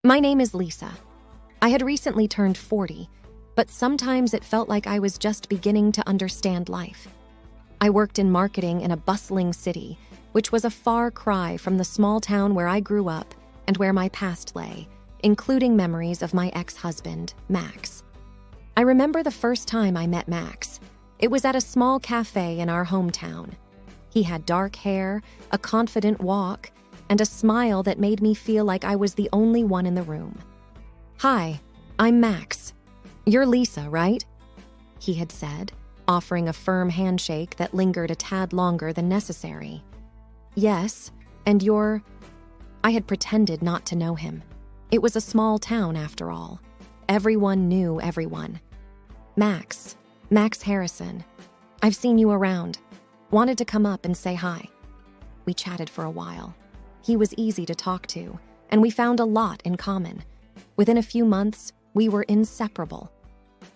My name is Lisa. I had recently turned 40, but sometimes it felt like I was just beginning to understand life. I worked in marketing in a bustling city, which was a far cry from the small town where I grew up and where my past lay, including memories of my ex-husband, Max. I remember the first time I met Max. It was at a small cafe in our hometown. He had dark hair, a confident walk, and a smile that made me feel like I was the only one in the room. "Hi, I'm Max. You're Lisa, right?" he had said, offering a firm handshake that lingered a tad longer than necessary. "Yes, and you're—" I had pretended not to know him. It was a small town, after all. Everyone knew everyone. Max Harrison. I've seen you around. Wanted to come up and say hi." We chatted for a while. He was easy to talk to, and we found a lot in common. Within a few months, we were inseparable.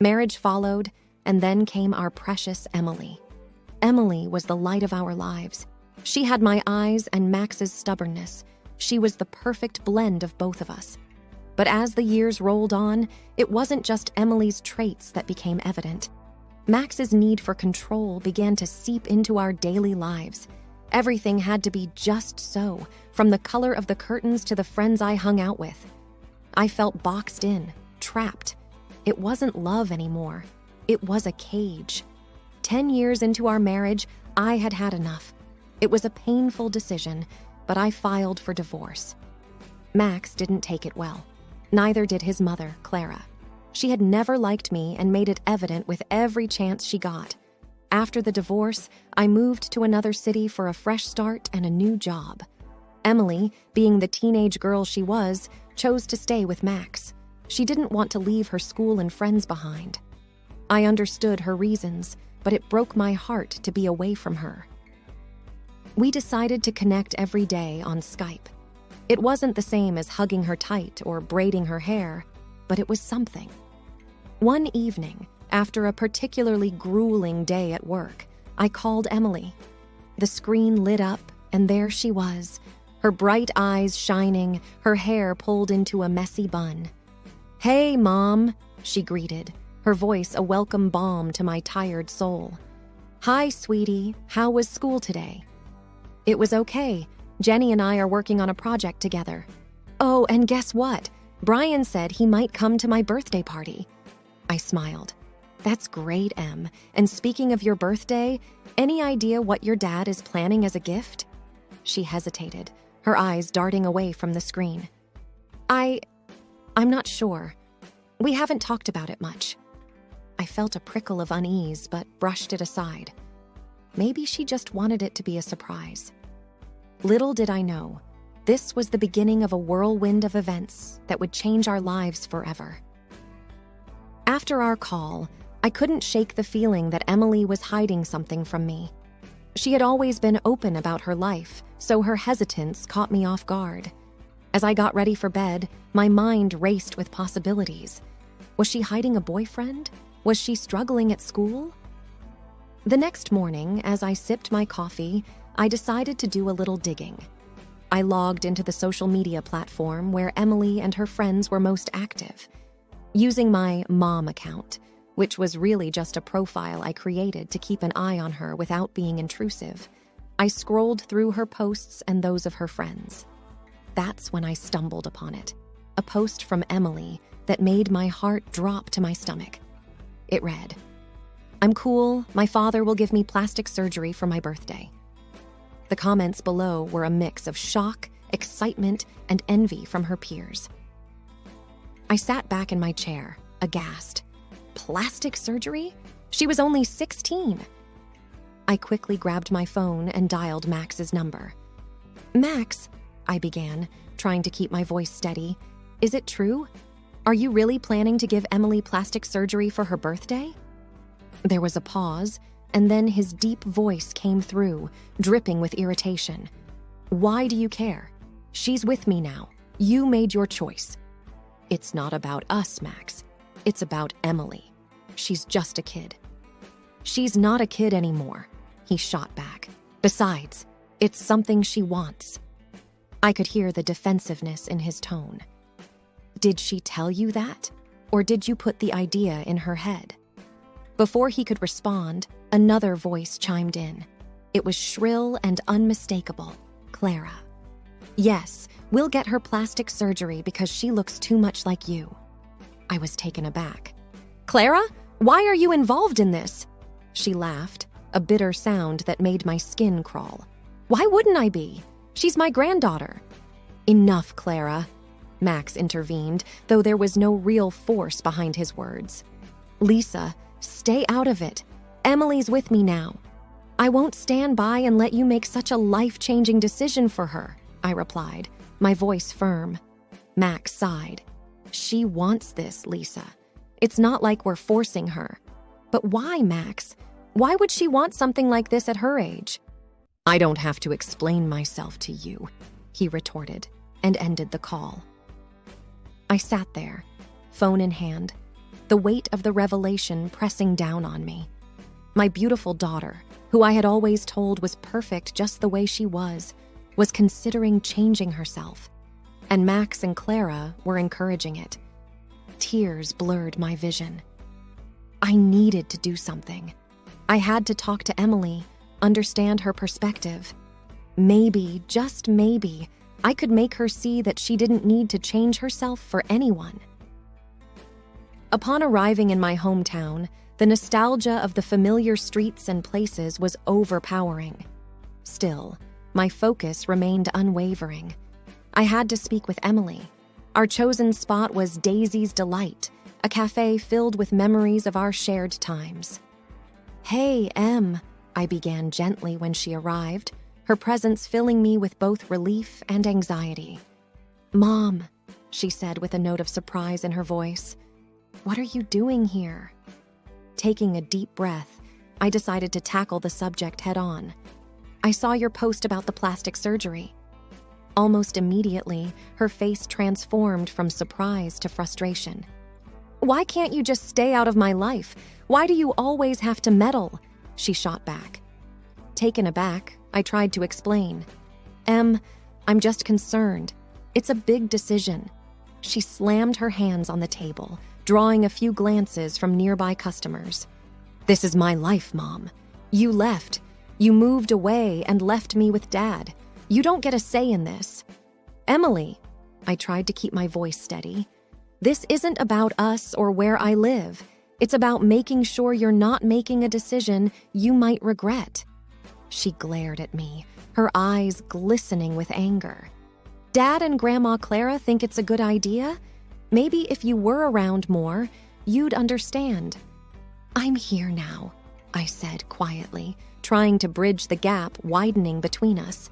Marriage followed, and then came our precious Emily. Emily was the light of our lives. She had my eyes and Max's stubbornness. She was the perfect blend of both of us. But as the years rolled on, it wasn't just Emily's traits that became evident. Max's need for control began to seep into our daily lives. Everything had to be just so, from the color of the curtains to the friends I hung out with. I felt boxed in, trapped. It wasn't love anymore. It was a cage. 10 years into our marriage, I had had enough. It was a painful decision, but I filed for divorce. Max didn't take it well. Neither did his mother, Clara. She had never liked me and made it evident with every chance she got. After the divorce, I moved to another city for a fresh start and a new job. Emily, being the teenage girl she was, chose to stay with Max. She didn't want to leave her school and friends behind. I understood her reasons, but it broke my heart to be away from her. We decided to connect every day on Skype. It wasn't the same as hugging her tight or braiding her hair, but it was something. One evening, after a particularly grueling day at work, I called Emily. The screen lit up, and there she was, her bright eyes shining, her hair pulled into a messy bun. "Hey, Mom," she greeted, her voice a welcome balm to my tired soul. "Hi, sweetie. How was school today?" "It was okay. Jenny and I are working on a project together." "Oh, and guess what? Brian said he might come to my birthday party." I smiled. "That's great, Em. And speaking of your birthday, any idea what your dad is planning as a gift?" She hesitated, her eyes darting away from the screen. I'm not sure. We haven't talked about it much." I felt a prickle of unease, but brushed it aside. Maybe she just wanted it to be a surprise. Little did I know, this was the beginning of a whirlwind of events that would change our lives forever. After our call, I couldn't shake the feeling that Emily was hiding something from me. She had always been open about her life, so her hesitance caught me off guard. As I got ready for bed, my mind raced with possibilities. Was she hiding a boyfriend? Was she struggling at school? The next morning, as I sipped my coffee, I decided to do a little digging. I logged into the social media platform where Emily and her friends were most active. Using my mom account, which was really just a profile I created to keep an eye on her without being intrusive, I scrolled through her posts and those of her friends. That's when I stumbled upon it, a post from Emily that made my heart drop to my stomach. It read, "I'm cool, my father will give me plastic surgery for my birthday." The comments below were a mix of shock, excitement, and envy from her peers. I sat back in my chair, aghast. Plastic surgery? She was only 16. I quickly grabbed my phone and dialed Max's number. "Max," I began, trying to keep my voice steady, "is it true? Are you really planning to give Emily plastic surgery for her birthday?" There was a pause, and then his deep voice came through, dripping with irritation. "Why do you care? She's with me now. You made your choice." "It's not about us, Max. It's about Emily. She's just a kid." "She's not a kid anymore," he shot back. "Besides, it's something she wants." I could hear the defensiveness in his tone. Did she tell you that? Or did you put the idea in her head? Before he could respond, another voice chimed in. It was shrill and unmistakable. Clara. Yes, we'll get her plastic surgery because she looks too much like you. I was taken aback. Clara, why are you involved in this? She laughed, a bitter sound that made my skin crawl. Why wouldn't I be? She's my granddaughter. Enough, Clara, Max intervened, though there was no real force behind his words. Lisa, stay out of it. Emily's with me now. I won't stand by and let you make such a life-changing decision for her, I replied, my voice firm. Max sighed. She wants this, Lisa. It's not like we're forcing her. But why, Max? Why would she want something like this at her age? I don't have to explain myself to you, he retorted, and ended the call. I sat there, phone in hand, the weight of the revelation pressing down on me. My beautiful daughter, who I had always told was perfect just the way she was considering changing herself, and Max and Clara were encouraging it. Tears blurred my vision. I needed to do something. I had to talk to Emily, understand her perspective. Maybe, just maybe, I could make her see that she didn't need to change herself for anyone. Upon arriving in my hometown, the nostalgia of the familiar streets and places was overpowering. Still, my focus remained unwavering. I had to speak with Emily. Our chosen spot was Daisy's Delight, a cafe filled with memories of our shared times. Hey, Em, I began gently when she arrived, her presence filling me with both relief and anxiety. Mom, she said with a note of surprise in her voice. What are you doing here? Taking a deep breath, I decided to tackle the subject head on. I saw your post about the plastic surgery. Almost immediately, her face transformed from surprise to frustration. Why can't you just stay out of my life? Why do you always have to meddle? She shot back. Taken aback, I tried to explain. Em, I'm just concerned. It's a big decision. She slammed her hands on the table, drawing a few glances from nearby customers. This is my life, Mom. You left. You moved away and left me with Dad. You don't get a say in this. Emily, I tried to keep my voice steady. This isn't about us or where I live. It's about making sure you're not making a decision you might regret. She glared at me, her eyes glistening with anger. Dad and Grandma Clara think it's a good idea? Maybe if you were around more, you'd understand. I'm here now, I said quietly, trying to bridge the gap widening between us.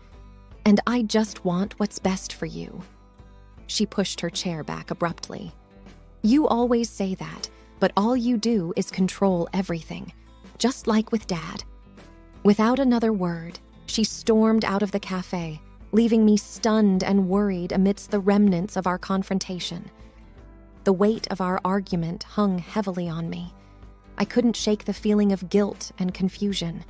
And I just want what's best for you. She pushed her chair back abruptly. You always say that, but all you do is control everything, just like with Dad. Without another word, she stormed out of the cafe, leaving me stunned and worried amidst the remnants of our confrontation. The weight of our argument hung heavily on me. I couldn't shake the feeling of guilt and confusion.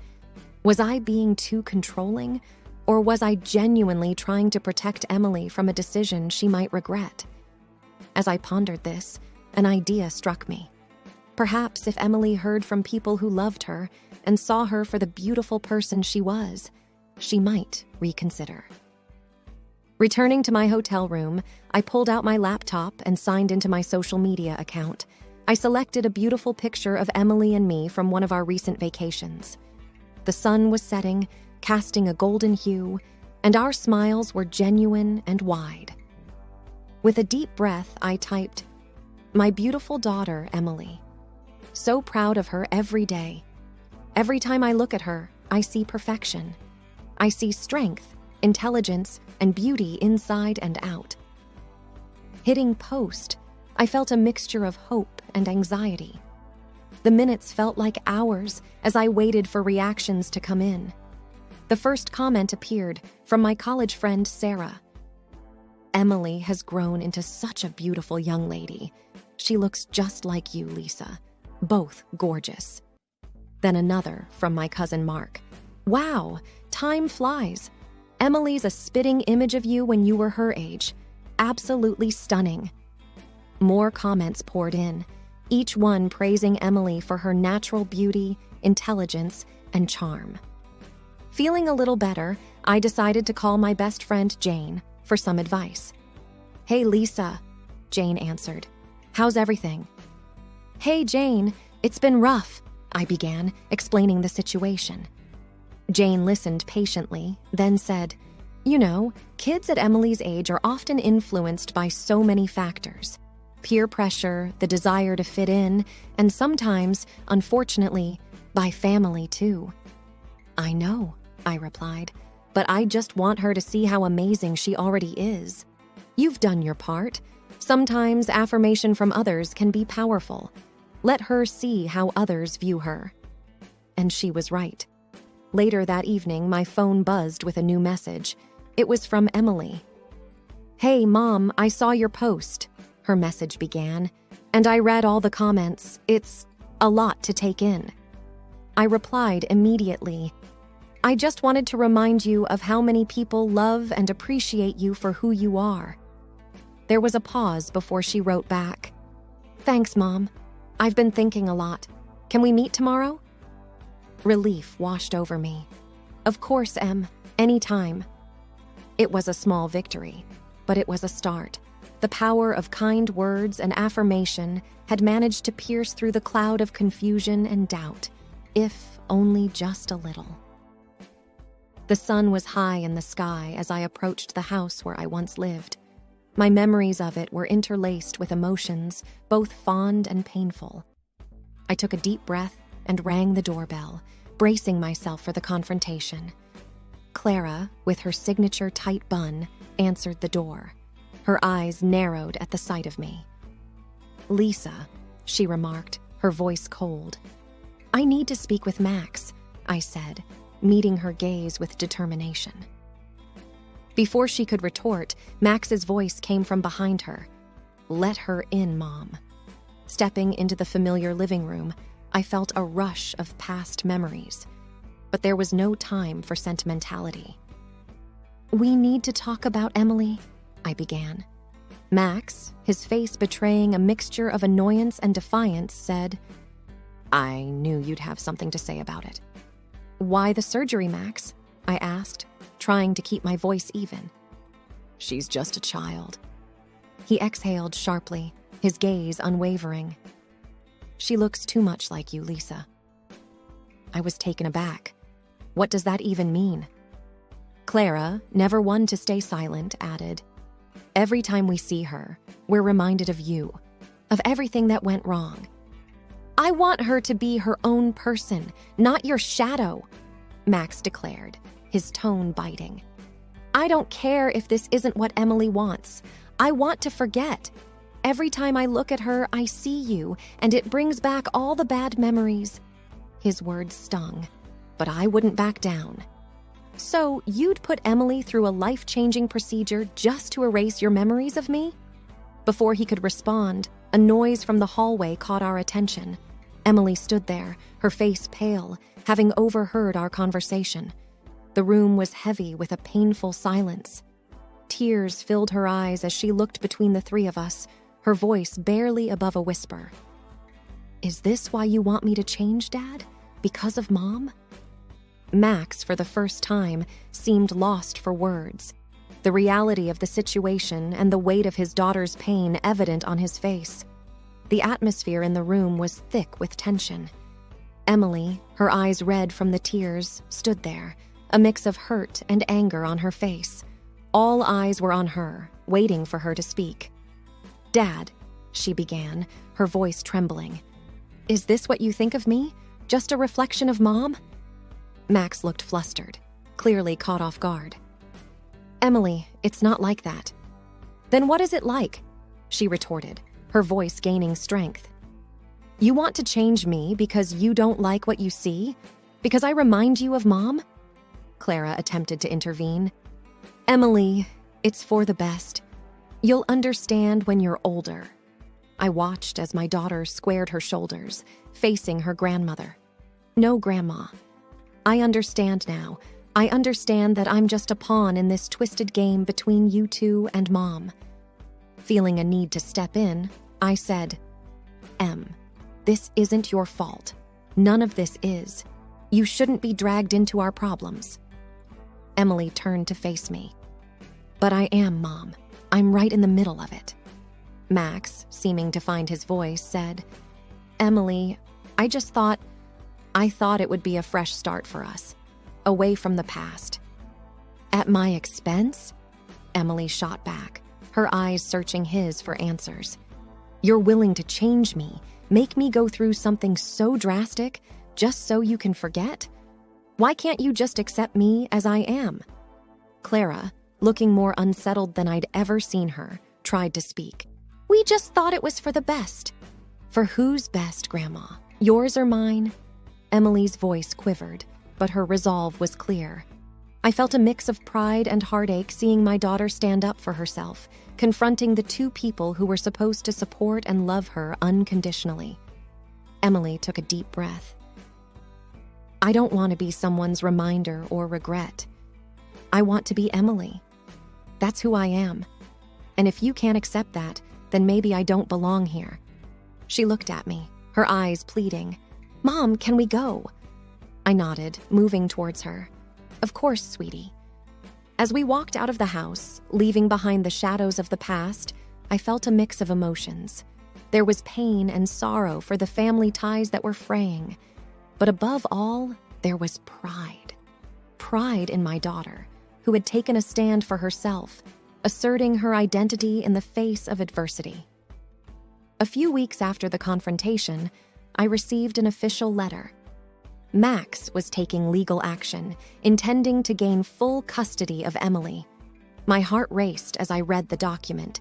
Was I being too controlling, or was I genuinely trying to protect Emily from a decision she might regret? As I pondered this, an idea struck me. Perhaps if Emily heard from people who loved her and saw her for the beautiful person she was, she might reconsider. Returning to my hotel room, I pulled out my laptop and signed into my social media account. I selected a beautiful picture of Emily and me from one of our recent vacations. The sun was setting, casting a golden hue, and our smiles were genuine and wide. With a deep breath, I typed, "My beautiful daughter, Emily. So proud of her every day. Every time I look at her, I see perfection. I see strength, intelligence, and beauty inside and out." Hitting post, I felt a mixture of hope and anxiety. The minutes felt like hours as I waited for reactions to come in. The first comment appeared from my college friend Sarah. Emily has grown into such a beautiful young lady. She looks just like you, Lisa. Both gorgeous. Then another from my cousin Mark. Wow, time flies. Emily's a spitting image of you when you were her age. Absolutely stunning. More comments poured in, each one praising Emily for her natural beauty, intelligence, and charm. Feeling a little better, I decided to call my best friend Jane for some advice. "Hey, Lisa," Jane answered. "How's everything?" "Hey, Jane, it's been rough," I began, explaining the situation. Jane listened patiently, then said, "You know, kids at Emily's age are often influenced by so many factors. Peer pressure, the desire to fit in, and sometimes, unfortunately, by family too." "I know," I replied, "but I just want her to see how amazing she already is. You've done your part. Sometimes affirmation from others can be powerful. Let her see how others view her." And she was right. Later that evening, my phone buzzed with a new message. It was from Emily. "Hey, Mom, I saw your post," her message began, "and I read all the comments. It's a lot to take in." I replied immediately, "I just wanted to remind you of how many people love and appreciate you for who you are." There was a pause before she wrote back, "Thanks, Mom. I've been thinking a lot. Can we meet tomorrow?" Relief washed over me. "Of course, Em. Anytime." It was a small victory, but it was a start. The power of kind words and affirmation had managed to pierce through the cloud of confusion and doubt, if only just a little. The sun was high in the sky as I approached the house where I once lived. My memories of it were interlaced with emotions, both fond and painful. I took a deep breath and rang the doorbell, bracing myself for the confrontation. Clara, with her signature tight bun, answered the door. Her eyes narrowed at the sight of me. "Lisa," she remarked, her voice cold. "I need to speak with Max," I said, meeting her gaze with determination. Before she could retort, Max's voice came from behind her. "Let her in, Mom." Stepping into the familiar living room, I felt a rush of past memories. But there was no time for sentimentality. "We need to talk about Emily," I began. Max, his face betraying a mixture of annoyance and defiance, said, "I knew you'd have something to say about it." "Why the surgery, Max?" I asked, trying to keep my voice even. "She's just a child." He exhaled sharply, his gaze unwavering. "She looks too much like you, Lisa." I was taken aback. What does that even mean? Clara, never one to stay silent, added, "Every time we see her, we're reminded of you, of everything that went wrong." "I want her to be her own person, not your shadow," Max declared, his tone biting. "I don't care if this isn't what Emily wants. I want to forget. Every time I look at her, I see you, and it brings back all the bad memories." His words stung, but I wouldn't back down. "So you'd put Emily through a life-changing procedure just to erase your memories of me?" Before he could respond, a noise from the hallway caught our attention. Emily stood there, her face pale, having overheard our conversation. The room was heavy with a painful silence. Tears filled her eyes as she looked between the three of us, her voice barely above a whisper. "Is this why you want me to change, Dad? Because of Mom?" Max, for the first time, seemed lost for words. The reality of the situation and the weight of his daughter's pain evident on his face. The atmosphere in the room was thick with tension. Emily, her eyes red from the tears, stood there, a mix of hurt and anger on her face. All eyes were on her, waiting for her to speak. "Dad," she began, her voice trembling. "Is this what you think of me? Just a reflection of Mom?" Max looked flustered, clearly caught off guard. "Emily, it's not like that." "Then what is it like?" she retorted, her voice gaining strength. "You want to change me because you don't like what you see? Because I remind you of Mom?" Clara attempted to intervene. "Emily, it's for the best. You'll understand when you're older." I watched as my daughter squared her shoulders, facing her grandmother. "No, Grandma. I understand now. I understand that I'm just a pawn in this twisted game between you two and Mom." Feeling a need to step in, I said, "Em, this isn't your fault. None of this is. You shouldn't be dragged into our problems." Emily turned to face me. "But I am, Mom. I'm right in the middle of it." Max, seeming to find his voice, said, "Emily, I thought it would be a fresh start for us, away from the past." "At my expense?" Emily shot back, her eyes searching his for answers. "You're willing to change me, make me go through something so drastic, just so you can forget? Why can't you just accept me as I am?" Clara, looking more unsettled than I'd ever seen her, tried to speak. "We just thought it was for the best." "For whose best, Grandma? Yours or mine?" Emily's voice quivered, but her resolve was clear. I felt a mix of pride and heartache seeing my daughter stand up for herself, confronting the two people who were supposed to support and love her unconditionally. Emily took a deep breath. "I don't want to be someone's reminder or regret. I want to be Emily. That's who I am. And if you can't accept that, then maybe I don't belong here." She looked at me, her eyes pleading. "Mom, can we go?" I nodded, moving towards her. "Of course, sweetie." As we walked out of the house, leaving behind the shadows of the past, I felt a mix of emotions. There was pain and sorrow for the family ties that were fraying. But above all, there was pride. Pride in my daughter, who had taken a stand for herself, asserting her identity in the face of adversity. A few weeks after the confrontation, I received an official letter. Max was taking legal action, intending to gain full custody of Emily. My heart raced as I read the document.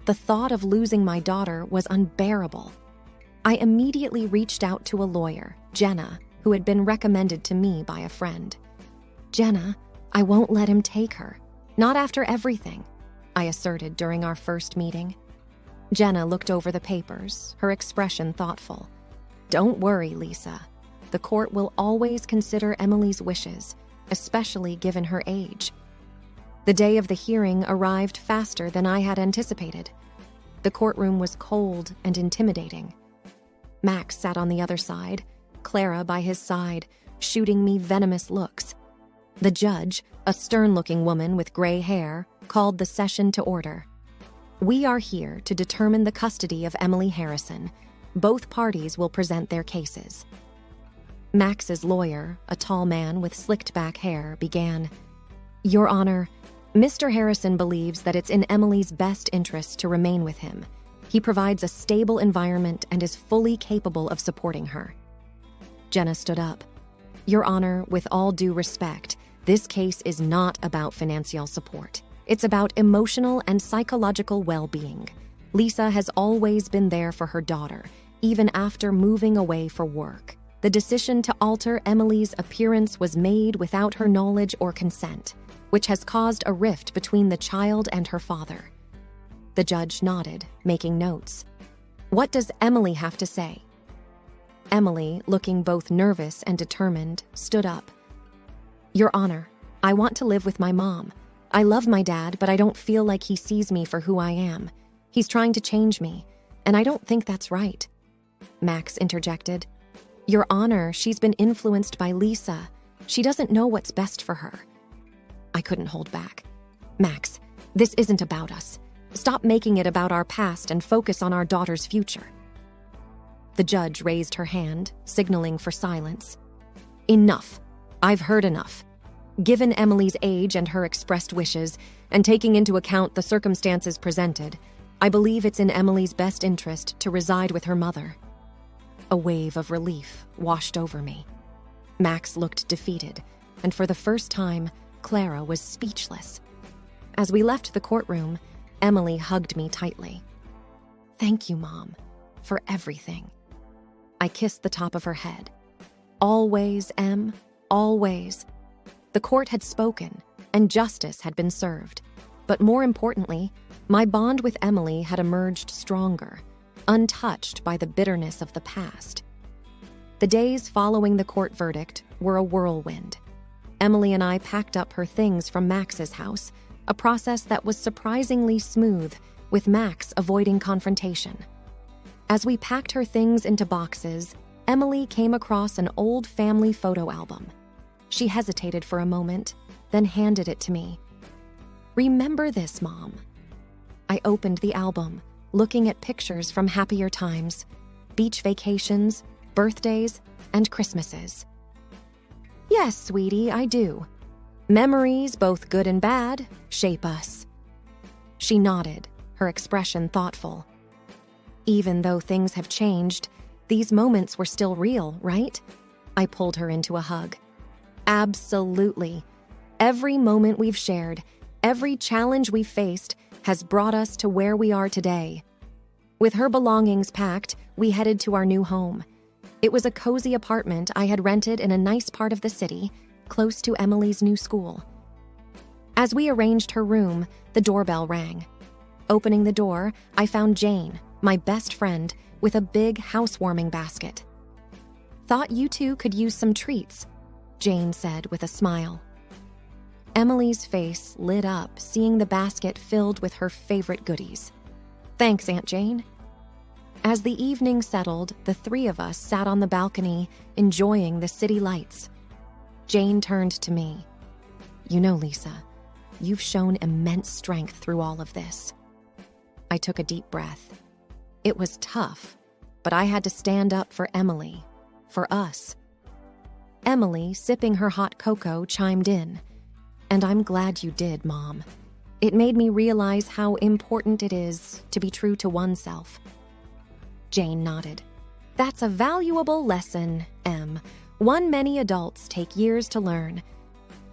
The thought of losing my daughter was unbearable. I immediately reached out to a lawyer, Jenna, who had been recommended to me by a friend. "Jenna, I won't let him take her. Not after everything," I asserted during our first meeting. Jenna looked over the papers, her expression thoughtful. "Don't worry, Lisa. The court will always consider Emily's wishes, especially given her age." The day of the hearing arrived faster than I had anticipated. The courtroom was cold and intimidating. Max sat on the other side, Clara by his side, shooting me venomous looks. The judge, a stern-looking woman with gray hair, called the session to order. "We are here to determine the custody of Emily Harrison. Both parties will present their cases." Max's lawyer, a tall man with slicked-back hair, began, "Your Honor, Mr. Harrison believes that it's in Emily's best interest to remain with him. He provides a stable environment and is fully capable of supporting her." Jenna stood up. "Your Honor, with all due respect, this case is not about financial support. It's about emotional and psychological well-being. Lisa has always been there for her daughter, even after moving away for work. The decision to alter Emily's appearance was made without her knowledge or consent, which has caused a rift between the child and her father." The judge nodded, making notes. "What does Emily have to say?" Emily, looking both nervous and determined, stood up. "Your Honor, I want to live with my mom. I love my dad, but I don't feel like he sees me for who I am. He's trying to change me, and I don't think that's right." Max interjected. "Your Honor, she's been influenced by Lisa. She doesn't know what's best for her." I couldn't hold back. "Max, this isn't about us. Stop making it about our past and focus on our daughter's future." The judge raised her hand, signaling for silence. "Enough. I've heard enough. Given Emily's age and her expressed wishes, and taking into account the circumstances presented, I believe it's in Emily's best interest to reside with her mother." A wave of relief washed over me. Max looked defeated, and for the first time, Clara was speechless. As we left the courtroom, Emily hugged me tightly. "Thank you, Mom, for everything." I kissed the top of her head. "Always, Em, always." The court had spoken, and justice had been served. But more importantly, my bond with Emily had emerged stronger, untouched by the bitterness of the past. The days following the court verdict were a whirlwind. Emily and I packed up her things from Max's house, a process that was surprisingly smooth, with Max avoiding confrontation. As we packed her things into boxes, Emily came across an old family photo album. She hesitated for a moment, then handed it to me. "Remember this, Mom." I opened the album, looking at pictures from happier times, beach vacations, birthdays, and Christmases. "Yes, sweetie, I do. Memories, both good and bad, shape us." She nodded, her expression thoughtful. "Even though things have changed, these moments were still real, right?" I pulled her into a hug. "Absolutely. Every moment we've shared, every challenge we've faced, has brought us to where we are today." With her belongings packed, we headed to our new home. It was a cozy apartment I had rented in a nice part of the city, close to Emily's new school. As we arranged her room, the doorbell rang. Opening the door, I found Jane, my best friend, with a big housewarming basket. "Thought you two could use some treats," Jane said with a smile. Emily's face lit up, seeing the basket filled with her favorite goodies. "Thanks, Aunt Jane." As the evening settled, the three of us sat on the balcony, enjoying the city lights. Jane turned to me. "You know, Lisa, you've shown immense strength through all of this." I took a deep breath. It was tough, but I had to stand up for Emily, for us. Emily, sipping her hot cocoa, chimed in. "And I'm glad you did, Mom. It made me realize how important it is to be true to oneself." Jane nodded. "That's a valuable lesson, Em. One many adults take years to learn."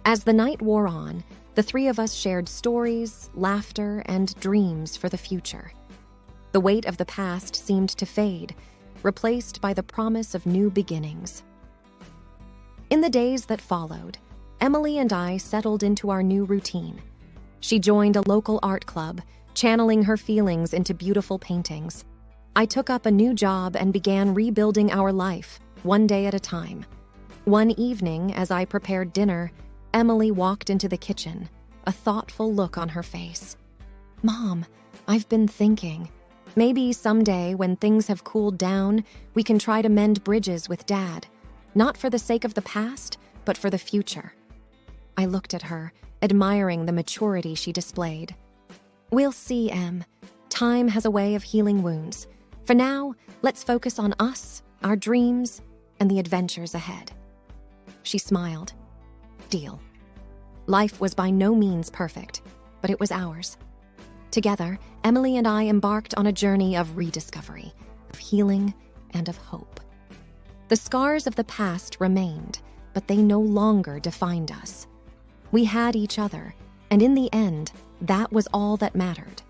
As the night wore on, the three of us shared stories, laughter, and dreams for the future. The weight of the past seemed to fade, replaced by the promise of new beginnings. In the days that followed, Emily and I settled into our new routine. She joined a local art club, channeling her feelings into beautiful paintings. I took up a new job and began rebuilding our life, one day at a time. One evening, as I prepared dinner, Emily walked into the kitchen, a thoughtful look on her face. "Mom, I've been thinking. Maybe someday, when things have cooled down, we can try to mend bridges with Dad. Not for the sake of the past, but for the future." I looked at her, admiring the maturity she displayed. "We'll see, Em. Time has a way of healing wounds. For now, let's focus on us, our dreams, and the adventures ahead." She smiled. "Deal." Life was by no means perfect, but it was ours. Together, Emily and I embarked on a journey of rediscovery, of healing, and of hope. The scars of the past remained, but they no longer defined us. We had each other, and in the end, that was all that mattered.